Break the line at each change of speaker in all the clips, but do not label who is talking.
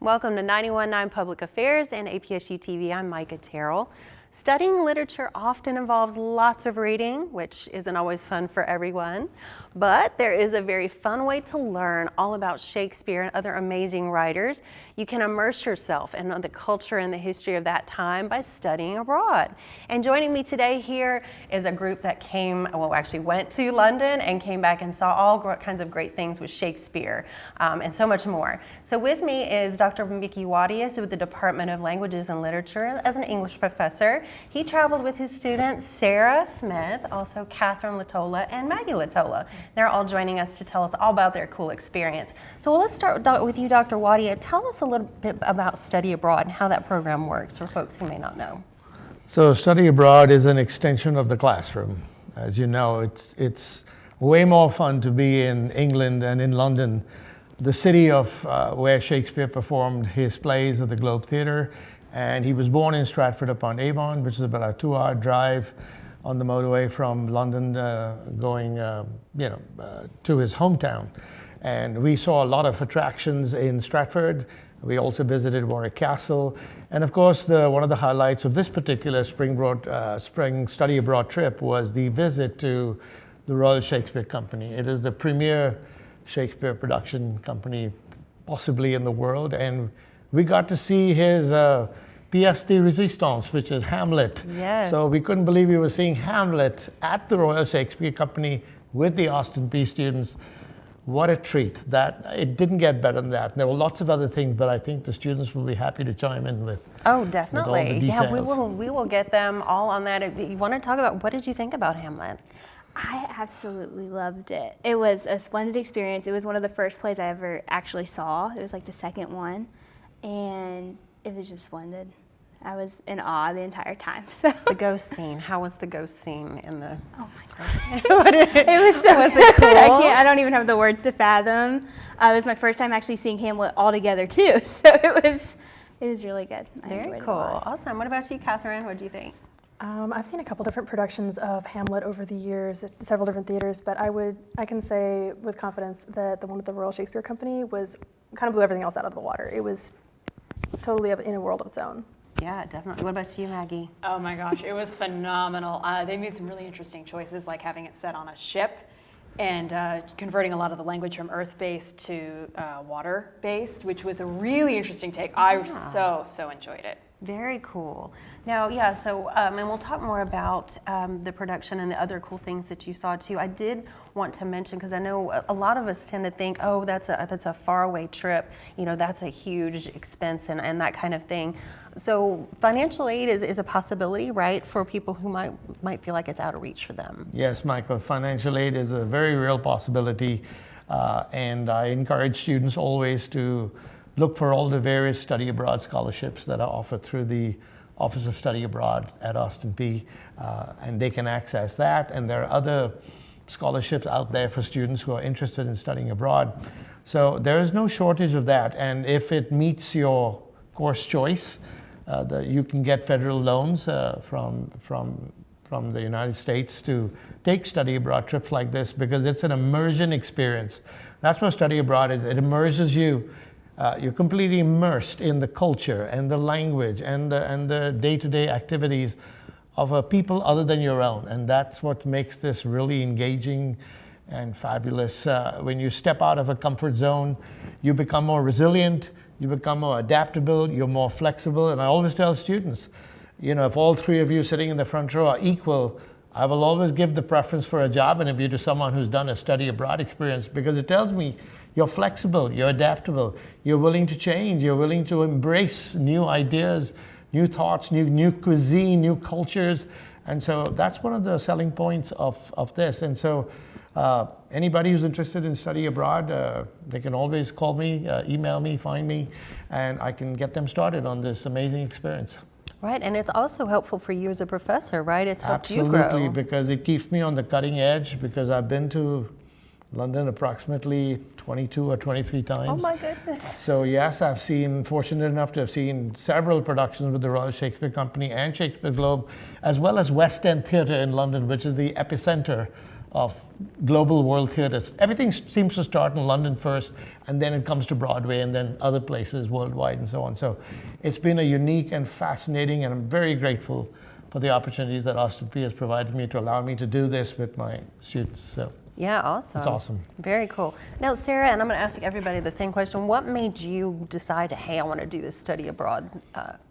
Welcome to 91.9 Public Affairs and APSU-TV. I'm Micah Terrell. Studying literature often involves lots of reading, which isn't always fun for everyone, but there is a very fun way to learn all about Shakespeare and other amazing writers. You can immerse yourself in the culture and the history of that time by studying abroad. And joining me today here is a group that actually went to London and came back and saw all kinds of great things with Shakespeare and so much more. So with me is Dr. Mickey Wadia with the Department of Languages and Literature as an English professor. He traveled with his students, Sarah Smith, also Catherine Latola, and Maggie Latola. They're all joining us to tell us all about their cool experience. So let's start with you, Dr. Wadia. Tell us a little bit about Study Abroad and how that program works for folks who may not know.
So Study Abroad is an extension of the classroom. As you know, it's way more fun to be in England and in London, the city of where Shakespeare performed his plays at the Globe Theatre. And he was born in Stratford-upon-Avon, which is about a 2-hour drive on the motorway from London going to his hometown. And we saw a lot of attractions in Stratford. We also visited Warwick Castle. And of course, one of the highlights of this particular spring study abroad trip was the visit to the Royal Shakespeare Company. It is the premier Shakespeare production company possibly in the world. And we got to see his pièce de résistance, which is Hamlet.
Yes.
So we couldn't believe we were seeing Hamlet at the Royal Shakespeare Company with the Austin Peay students. What a treat. It didn't get better than that. There were lots of other things, but I think the students will be happy to chime in with.
Oh, definitely.
With all the details.
Yeah, we will get them all on that. You want to talk about, what did you think about Hamlet?
I absolutely loved it. It was a splendid experience. It was one of the first plays I ever actually saw. It was like the second one, and it was just splendid. I was in awe the entire time. So.
The ghost scene. How was the ghost scene in the?
Oh my God! It was so
was it cool?
I don't even have the words to fathom. It was my first time actually seeing Hamlet all together too. So it was really good.
Very cool. Awesome. What about you, Catherine? What do you think?
I've seen a couple different productions of Hamlet over the years at several different theaters, but I can say with confidence that the one at the Royal Shakespeare Company kind of blew everything else out of the water. It was totally in a world of its own.
Yeah, definitely. What about you, Maggie?
Oh my gosh, it was phenomenal. They made some really interesting choices, like having it set on a ship and converting a lot of the language from earth-based to water-based, which was a really interesting take. I so enjoyed it.
Very cool. Now, yeah, so, and we'll talk more about the production and the other cool things that you saw too. I did want to mention, because I know a lot of us tend to think, oh, that's a faraway trip, that's a huge expense and that kind of thing. So financial aid is a possibility, right, for people who might feel like it's out of reach for them.
Yes, Michael, financial aid is a very real possibility. And I encourage students always to look for all the various study abroad scholarships that are offered through the Office of Study Abroad at Austin Peay, and they can access that. And there are other scholarships out there for students who are interested in studying abroad. So there is no shortage of that. And if it meets your course choice, you can get federal loans from the United States to take study abroad trips like this, because it's an immersion experience. That's what study abroad is. It immerses you. You're completely immersed in the culture and the language and the day-to-day activities of people other than your own. And that's what makes this really engaging and fabulous. When you step out of a comfort zone, you become more resilient, you become more adaptable, you're more flexible. And I always tell students, if all three of you sitting in the front row are equal, I will always give the preference for a job interview to someone who's done a study abroad experience, because it tells me you're flexible, you're adaptable, you're willing to change, you're willing to embrace new ideas, new thoughts, new cuisine, new cultures. And so that's one of the selling points of this. And so anybody who's interested in study abroad, they can always call me, email me, find me, and I can get them started on this amazing experience.
Right, and it's also helpful for you as a professor, right? It's helped you grow.
Absolutely, because it keeps me on the cutting edge, because I've been to London approximately 22 or 23 times.
Oh my goodness.
So yes, fortunate enough to have seen several productions with the Royal Shakespeare Company and Shakespeare Globe, as well as West End Theatre in London, which is the epicenter of global world theatres. Everything seems to start in London first, and then it comes to Broadway, and then other places worldwide and so on. So it's been a unique and fascinating, and I'm very grateful for the opportunities that Austin P has provided me to allow me to do this with my students. So
Yeah, awesome.
it's awesome.
Very cool. Now, Sarah, and I'm going to ask everybody the same question. What made you decide, hey, I want to do this study abroad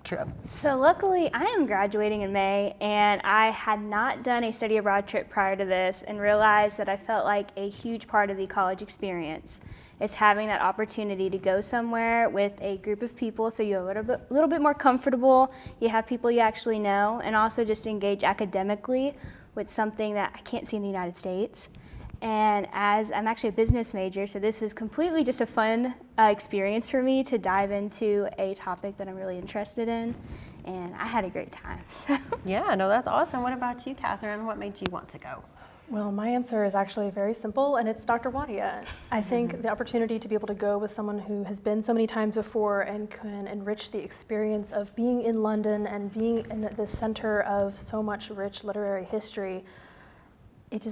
trip?
So luckily, I am graduating in May, and I had not done a study abroad trip prior to this and realized that I felt like a huge part of the college experience is having that opportunity to go somewhere with a group of people so you're a little bit more comfortable, you have people you actually know, and also just engage academically with something that I can't see in the United States. And as I'm actually a business major, so this was completely just a fun experience for me to dive into a topic that I'm really interested in, and I had a great time. So.
Yeah, no, that's awesome. What about you, Catherine? What made you want to go?
Well, my answer is actually very simple, and it's Dr. Wadia. I think the opportunity to be able to go with someone who has been so many times before and can enrich the experience of being in London and being in the center of so much rich literary history, it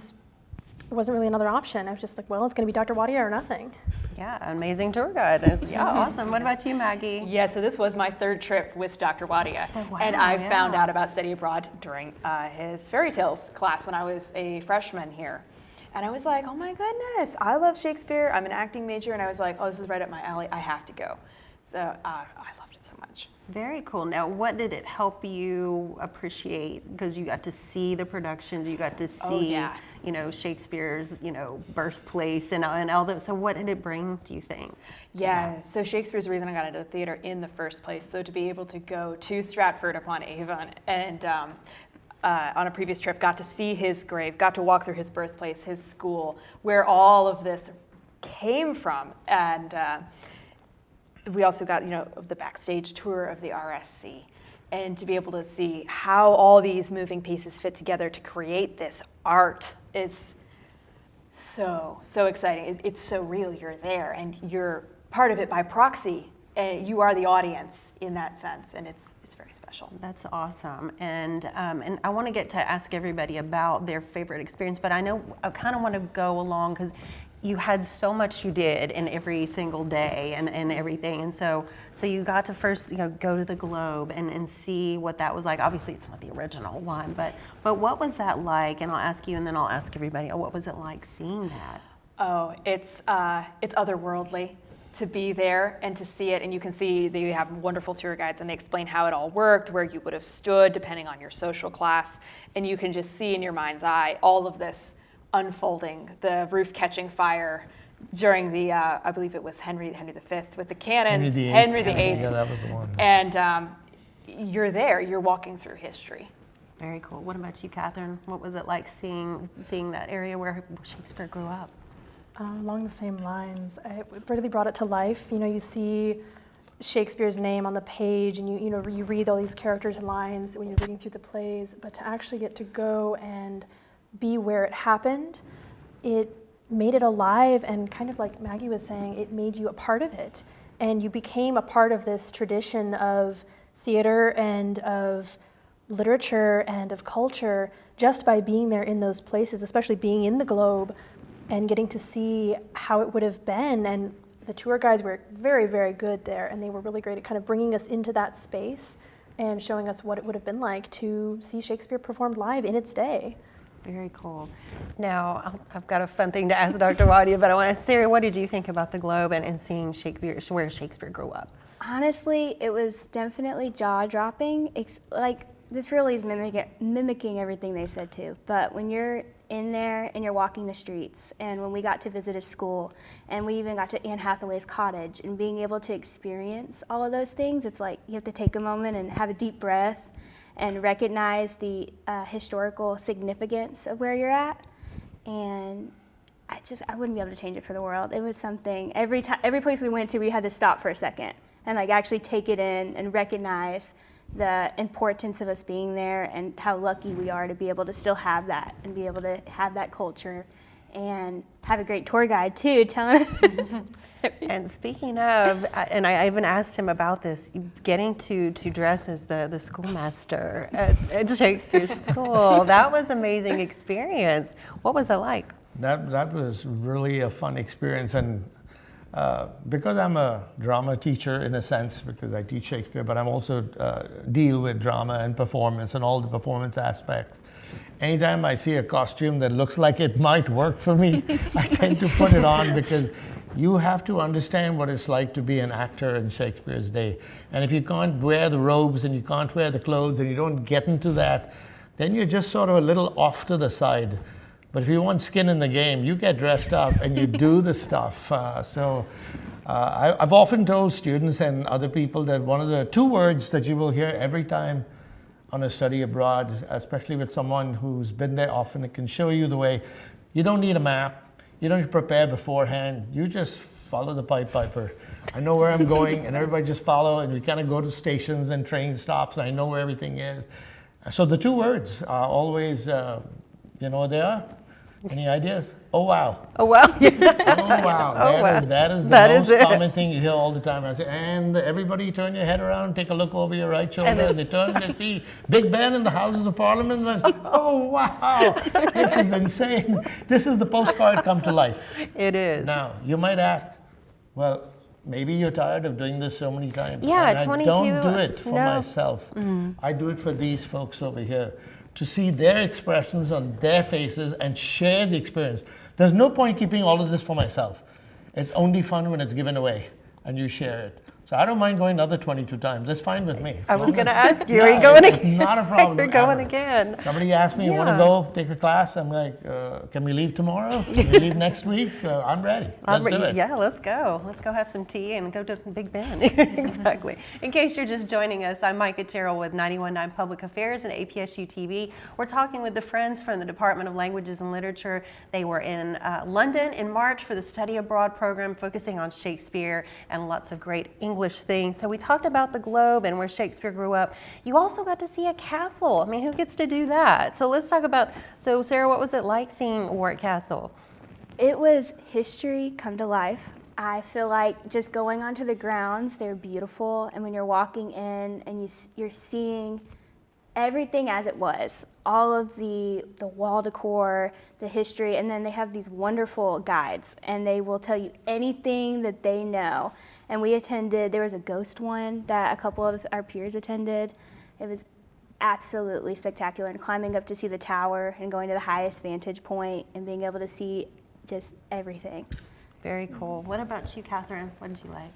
wasn't really another option. I was just like, well, it's going to be Dr. Wadia or nothing.
Yeah, amazing tour guide. Yeah, awesome. What about you, Maggie?
Yeah, so this was my third trip with Dr. Wadia.
So, wow,
and I
yeah.
found out about study abroad during his fairy tales class when I was a freshman here. And I was like, oh my goodness, I love Shakespeare. I'm an acting major. And I was like, oh, this is right up my alley. I have to go. So I loved it so much.
Very cool. Now, what did it help you appreciate? Because you got to see the productions, you got to see,
yeah.
Shakespeare's, birthplace and all that. So what did it bring, do you think?
Yeah, so Shakespeare's the reason I got into theater in the first place. So to be able to go to Stratford-upon-Avon and on a previous trip, got to see his grave, got to walk through his birthplace, his school, where all of this came from. And we also got, the backstage tour of the RSC. And to be able to see how all these moving pieces fit together to create this art is so exciting. It's so real. You're there, and you're part of it by proxy. And you are the audience in that sense, and it's very special.
That's awesome. And I want to get to ask everybody about their favorite experience, but I know I kind of want to go along because you had so much you did in every single day and everything. And so you got to first go to the Globe and see what that was like. Obviously it's not the original one, but what was that like? And I'll ask you and then I'll ask everybody, what was it like seeing that?
Oh, it's otherworldly to be there and to see it. And you can see that you have wonderful tour guides and they explain how it all worked, where you would have stood depending on your social class. And you can just see in your mind's eye all of this unfolding, the roof catching fire during the, I believe it was Henry V with the cannons, Henry VIII.
Yeah, that was the one.
And you're there, you're walking through history.
Very cool. What about you, Catherine? What was it like seeing that area where Shakespeare grew up?
Along the same lines, it really brought it to life. You see Shakespeare's name on the page, and you read all these characters' lines when you're reading through the plays. But to actually get to go and be where it happened, it made it alive, and kind of like Maggie was saying, it made you a part of it, and you became a part of this tradition of theater and of literature and of culture just by being there in those places, especially being in the Globe and getting to see how it would have been. And the tour guides were very, very good there, and they were really great at kind of bringing us into that space and showing us what it would have been like to see Shakespeare performed live in its day.
Very cool. Now, I've got a fun thing to ask Dr. Wadia, but I want to ask Sarah, what did you think about the Globe and seeing Shakespeare, where Shakespeare grew up?
Honestly, it was definitely jaw-dropping. This really is mimicking everything they said too. But when you're in there and you're walking the streets, and when we got to visit a school, and we even got to Anne Hathaway's cottage, and being able to experience all of those things, it's like you have to take a moment and have a deep breath and recognize the historical significance of where you're at. And I wouldn't be able to change it for the world. It was something, every place we went to, we had to stop for a second and actually take it in and recognize the importance of us being there and how lucky we are to be able to still have that and be able to have that culture and have a great tour guide too, telling us.
And speaking of, and I even asked him about this, getting to dress as the schoolmaster at Shakespeare School. That was an amazing experience. What was it like?
That was really a fun experience, and because I'm a drama teacher in a sense, because I teach Shakespeare, but I'm also deal with drama and performance and all the performance aspects. Anytime I see a costume that looks like it might work for me, I tend to put it on, because you have to understand what it's like to be an actor in Shakespeare's day. And if you can't wear the robes and you can't wear the clothes and you don't get into that, then you're just sort of a little off to the side. But if you want skin in the game, you get dressed up and you do the stuff. I've often told students and other people that one of the 2 words that you will hear every time on a study abroad, especially with someone who's been there often, it can show you the way. You don't need a map. You don't need to prepare beforehand. You just follow the Pied Piper. I know where I'm going, and everybody just follow, and we kind of go to stations and train stops, and I know where everything is. So the 2 words are always, you know what they are? Any ideas? Oh, wow.
Oh, wow.
Oh, wow.
Oh, wow.
That is the
That
most
is it.
common thing you hear all the time. I say, and everybody turn your head around, take a look over your right shoulder, and they turn and they see Big Ben in the Houses of Parliament. And, oh, wow. This is insane. This is the postcard come to life.
It is.
Now, you might ask, well, maybe you're tired of doing this so many times.
Yeah,
And
22.
I don't do it for
No.
myself. I do it for these folks over here, to see their expressions on their faces and share the experience. There's no point keeping all of this for myself. It's only fun when it's given away and you share it. So I don't mind going another 22 times. It's fine with me.
I was going to ask you, are you going
It's
again?
not a problem.
You're going
ever.
again.
Somebody asked me, you want to
Yeah.
go take a class? I'm like, can we leave tomorrow? Can we leave next week? I'm ready. Let's do it.
Yeah, let's go. Let's go have some tea and go to Big Ben. Exactly. In case you're just joining us, I'm Micah Terrell with 91.9 Public Affairs and APSU-TV. We're talking with the friends from the Department of Languages and Literature. They were in London in March for the Study Abroad program, focusing on Shakespeare and lots of great English things. So we talked about the globe and where Shakespeare grew up. You also got to see a castle. I mean, who gets to do that? So let's talk about, so Sarah, what was it like seeing Warwick Castle?
It was history come to life. I feel like just going onto the grounds, they're beautiful, and when you're walking in and you're seeing everything as it was, all of the wall decor, the history, and then they have these wonderful guides, and they will tell you anything that they know. And we attended, there was a ghost one that a couple of our peers attended. It was absolutely spectacular, and climbing up to see the tower and going to the highest vantage point and being able to see just everything.
Very cool. What about you, Catherine? What did you like?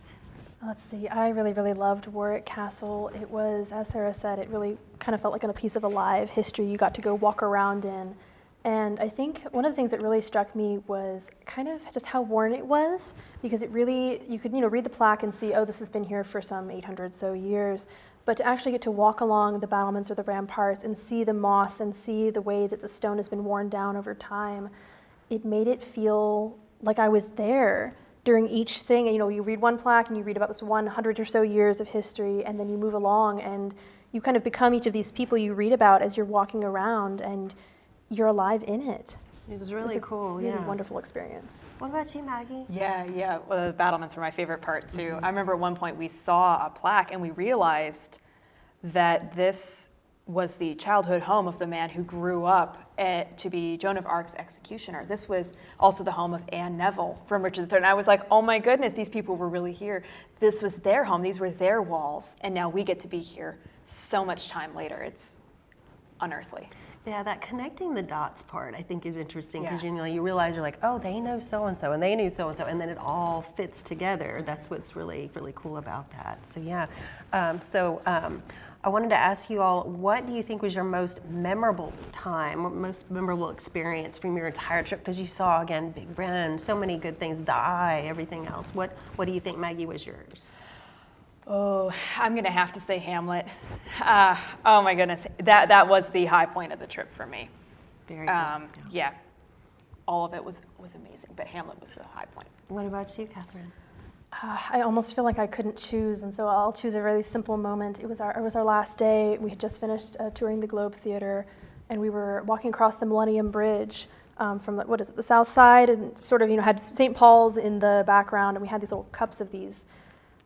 Let's see, I really, really loved Warwick Castle. It was, as Sarah said, it really kind of felt like a piece of alive history you got to go walk around in. And I think one of the things that really struck me was kind of just how worn it was, because it really, you could, read the plaque and see, oh, this has been here for some 800 so years. But to actually get to walk along the battlements or the ramparts and see the moss and see the way that the stone has been worn down over time, it made it feel like I was there during each thing. And, you read one plaque and you read about this 100 or so years of history, and then you move along and you kind of become each of these people you read about as you're walking around, and you're alive in it.
It was
It
really
was a
cool.
really
Yeah.
wonderful experience.
What about you, Maggie?
Yeah. Well, the battlements were my favorite part too. I remember at one point we saw a plaque and we realized that this was the childhood home of the man who grew up to be Joan of Arc's executioner. This was also the home of Anne Neville from Richard III. And I was like, oh my goodness, these people were really here. This was their home. These were their walls. And now we get to be here so much time later. It's unearthly.
Yeah, that connecting the dots part I think is interesting, because
Yeah.
you realize you're like, oh, they know so-and-so and they knew so-and-so, and then it all fits together. That's what's really, really cool about that. So yeah, I wanted to ask you all, what do you think was your most memorable time, most memorable experience from your entire trip? Because you saw, again, Big Ben, so many good things, the Eye, everything else. What do you think, Maggie, was yours?
Oh, I'm gonna have to say Hamlet. Oh my goodness, that was the high point of the trip for me.
Very good.
Yeah, all of it was amazing, but Hamlet was the high point.
What about you, Catherine?
I almost feel like I couldn't choose, and so I'll choose a really simple moment. It was our last day. We had just finished touring the Globe Theater, and we were walking across the Millennium Bridge from the south side, and sort of had St. Paul's in the background, and we had these little cups of these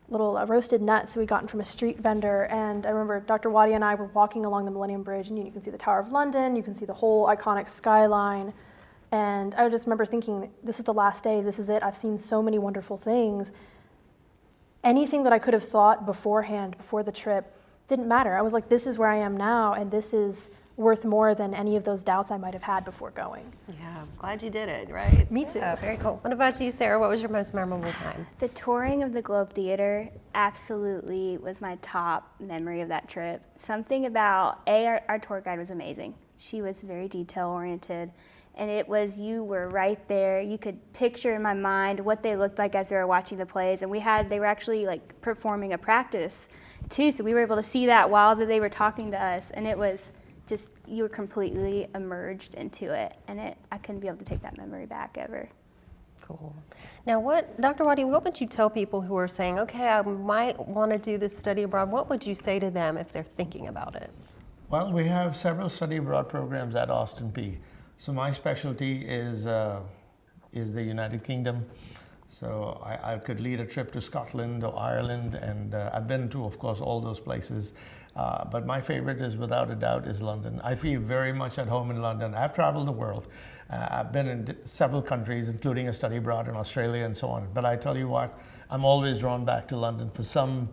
little roasted nuts that we gotten from a street vendor. And I remember Dr. Wadia and I were walking along the Millennium Bridge, and you can see the Tower of London, you can see the whole iconic skyline. And I just remember thinking, this is the last day, this is it. I've seen so many wonderful things. Anything that I could have thought beforehand, before the trip, didn't matter. I was like, this is where I am now, and this is worth more than any of those doubts I might have had before going.
Yeah, glad you did it, right?
Me too.
Yeah, very cool. What about you, Sarah? What was your most memorable time?
The touring of the Globe Theater absolutely was my top memory of that trip. Something about, our tour guide was amazing. She was very detail-oriented, and it was, you were right there. You could picture in my mind what they looked like as they were watching the plays, and they were actually like performing a practice too, so we were able to see that while they were talking to us, and it was just, you were completely immersed into it, and I couldn't be able to take that memory back ever.
Cool. Now, Dr. Wadia, what would you tell people who are saying, okay, I might want to do this study abroad? What would you say to them if they're thinking about it?
Well, we have several study abroad programs at Austin Peay. So my specialty is the United Kingdom. So I could lead a trip to Scotland or Ireland, and I've been to, of course, all those places. But my favorite is, without a doubt, is London. I feel very much at home in London. I've traveled the world. I've been in several countries, including a study abroad in Australia and so on. But I tell you what, I'm always drawn back to London. For some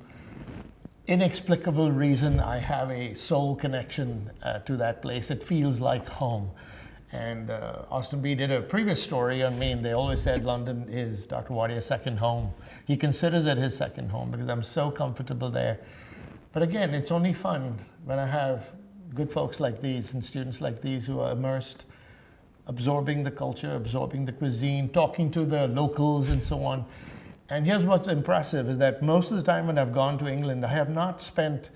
inexplicable reason, I have a soul connection to that place. It feels like home. And Austin Peay did a previous story on me, and they always said London is Dr. Wadia's second home. He considers it his second home because I'm so comfortable there. But again, it's only fun when I have good folks like these and students like these who are immersed, absorbing the culture, absorbing the cuisine, talking to the locals and so on. And here's what's impressive is that most of the time when I've gone to England, I have not spent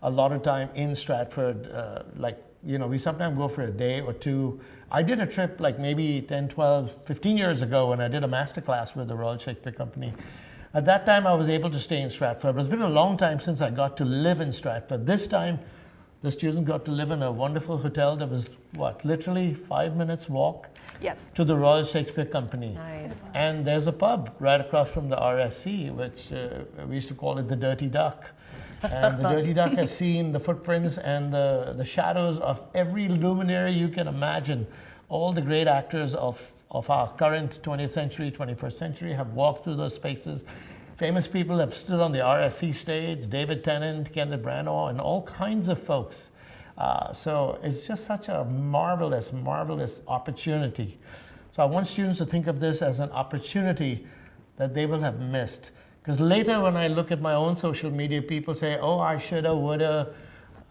a lot of time in Stratford. We sometimes go for a day or two. I did a trip like maybe 10, 12, 15 years ago when I did a master class with the Royal Shakespeare Company. At that time, I was able to stay in Stratford, but it's been a long time since I got to live in Stratford. This time, the students got to live in a wonderful hotel that was, literally 5 minutes walk to the Royal Shakespeare Company.
Nice.
And there's a pub right across from the RSC, which we used to call it the Dirty Duck. And the Dirty Duck has seen the footprints and the shadows of every luminary you can imagine. All the great actors of our current 20th century, 21st century have walked through those spaces. Famous people have stood on the RSC stage, David Tennant, Kenneth Branagh, and all kinds of folks. So it's just such a marvelous, marvelous opportunity. So I want students to think of this as an opportunity that they will have missed. Because later when I look at my own social media, people say, oh, I shoulda, woulda,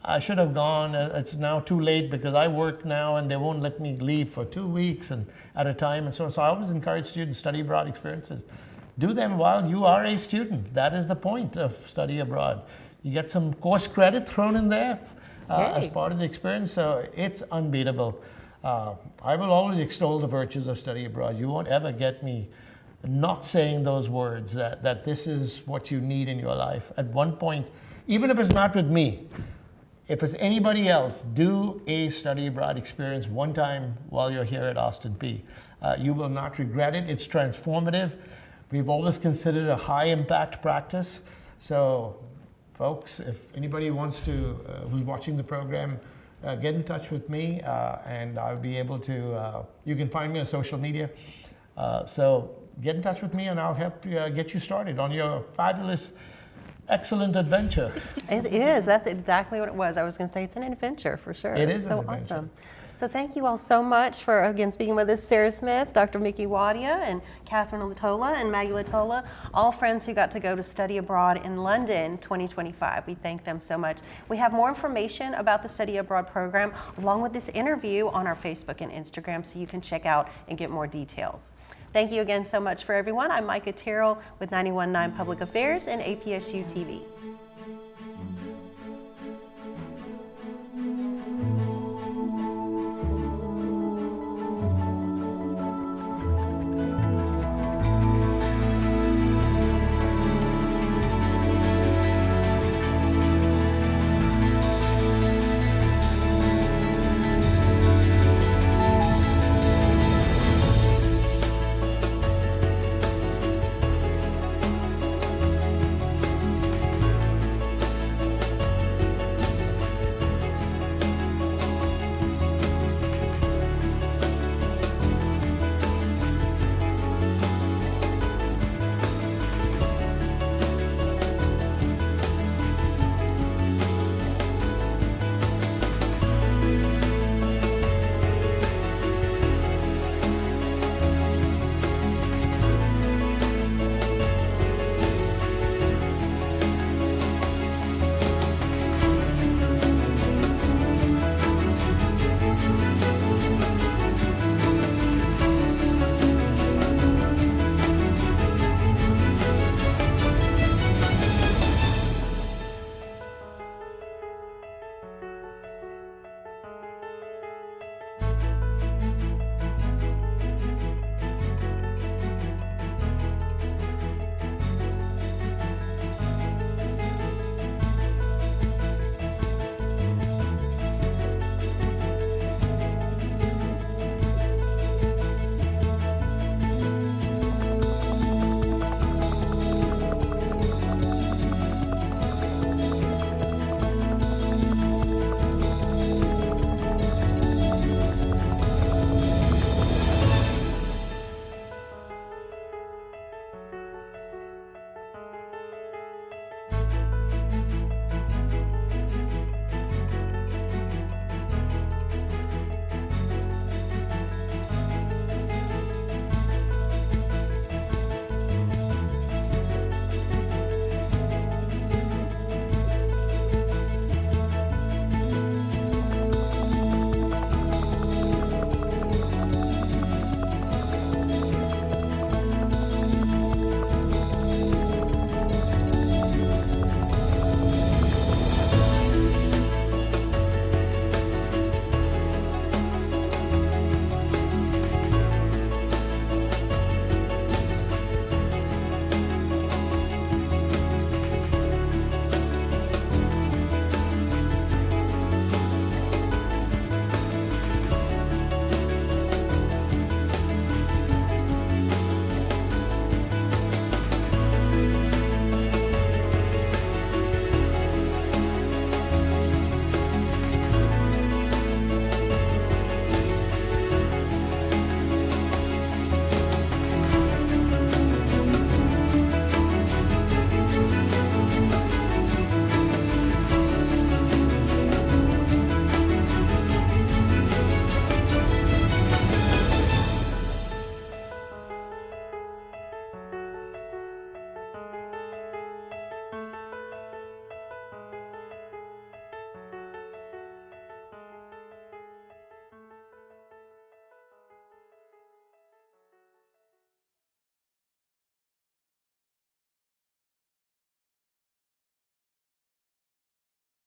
I should have gone. It's now too late because I work now and they won't let me leave for 2 weeks and at a time and so on. So I always encourage students, study abroad experiences. Do them while you are a student. That is the point of study abroad. You get some course credit thrown in there as part of the experience, so it's unbeatable. I will always extol the virtues of study abroad. You won't ever get me not saying those words, that this is what you need in your life. At one point, even if it's not with me, if it's anybody else, do a study abroad experience one time while you're here at Austin Peay. You will not regret it. It's transformative. We've always considered it a high impact practice. So folks, if anybody wants to, who's watching the program, get in touch with me and I'll be able to, you can find me on social media. So get in touch with me and I'll help get you started on your fabulous, excellent adventure.
It is. That's exactly what it was. I was going to say it's an adventure for sure.
It is
so
an adventure.
Awesome. So thank you all so much for, again, speaking with us, Sarah Smith, Dr. Mickey Wadia, and Catherine Latola and Maggie Latola, all friends who got to go to study abroad in London 2025. We thank them so much. We have more information about the study abroad program along with this interview on our Facebook and Instagram, so you can check out and get more details. Thank you again so much for everyone. I'm Micah Terrell with 91.9 Public Affairs and APSU-TV.